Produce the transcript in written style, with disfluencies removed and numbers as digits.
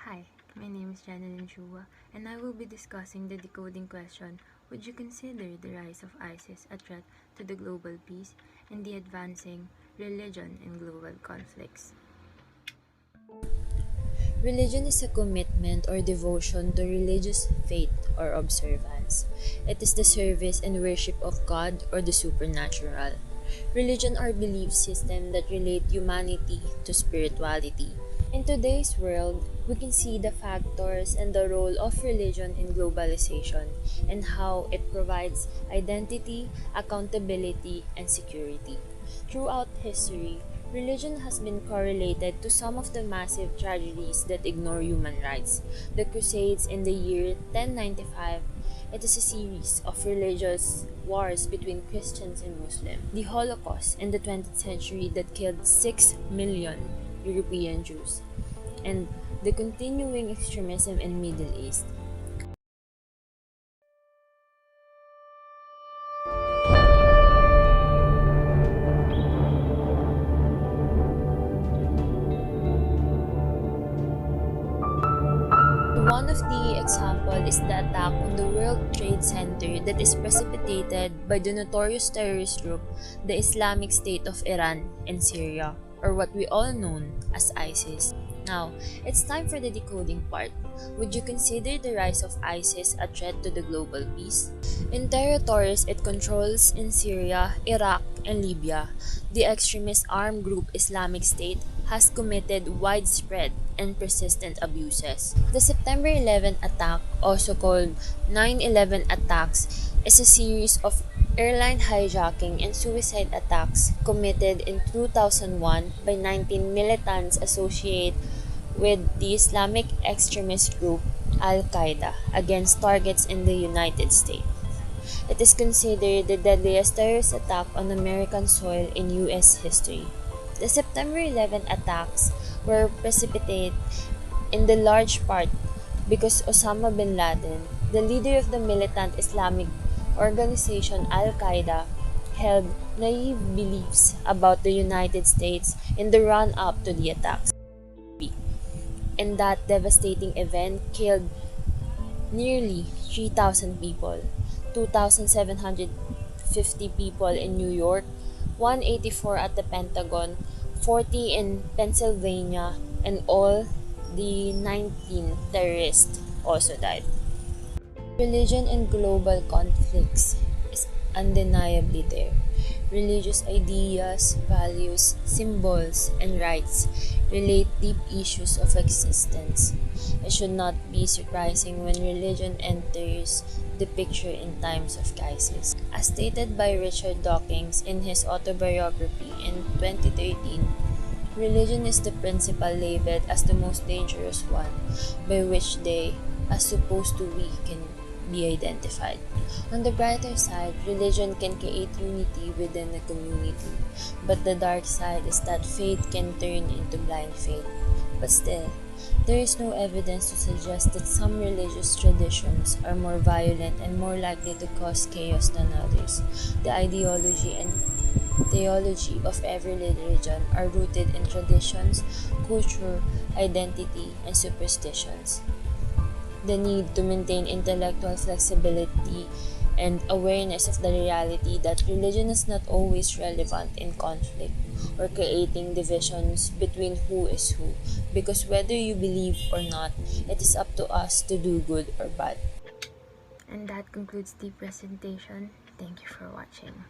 Hi, my name is Janelyn Chua, and I will be discussing the decoding question: would you consider the rise of ISIS a threat to the global peace and the advancing religion in global conflicts? Religion is a commitment or devotion to religious faith or observance. It is the service and worship of God or the supernatural. Religion are belief systems that relate humanity to spirituality. In today's world, we can see the factors and the role of religion in globalization and how it provides identity, accountability, and security. Throughout history, religion has been correlated to some of the massive tragedies that ignore human rights. The Crusades in the year 1095, it is a series of religious wars between Christians and Muslims. The Holocaust in the 20th century that killed 6 million European Jews. And the continuing extremism in Middle East. One of the example is the attack on the World Trade Center that is precipitated by the notorious terrorist group, the Islamic State of Iran in Syria, or what we all know as ISIS. Now, it's time for the decoding part. Would you consider the rise of ISIS a threat to the global peace? In territories it controls in Syria, Iraq, and Libya, the extremist armed group Islamic State has committed widespread and persistent abuses. The September 11 attack, also called 9/11 attacks, is a series of airline hijacking and suicide attacks committed in 2001 by 19 militants associated with the Islamic extremist group Al-Qaeda against targets in the United States. It is considered the deadliest terrorist attack on American soil in U.S. history. The September 11 attacks were precipitated in the large part because Osama bin Laden, the leader of the militant Islamic organization Al-Qaeda, held naive beliefs about the United States in the run-up to the attacks. And that devastating event killed nearly 3,000 people, 2,750 people in New York, 184 at the Pentagon, 40 in Pennsylvania, and all the 19 terrorists also died. Religion in global conflicts is undeniably there. Religious ideas, values, symbols, and rites relate deep issues of existence. It should not be surprising when religion enters the picture in times of crisis. As stated by Richard Dawkins in his autobiography in 2013, religion is the principle labeled as the most dangerous one by which they, as opposed to we, can be identified. On the brighter side, religion can create unity within a community, but the dark side is that faith can turn into blind faith. But still, there is no evidence to suggest that some religious traditions are more violent and more likely to cause chaos than others. The ideology and theology of every religion are rooted in traditions, culture, identity, and superstitions. The need to maintain intellectual flexibility and awareness of the reality that religion is not always relevant in conflict or creating divisions between who is who, because whether you believe or not, it is up to us to do good or bad. And that concludes the presentation. Thank you for watching.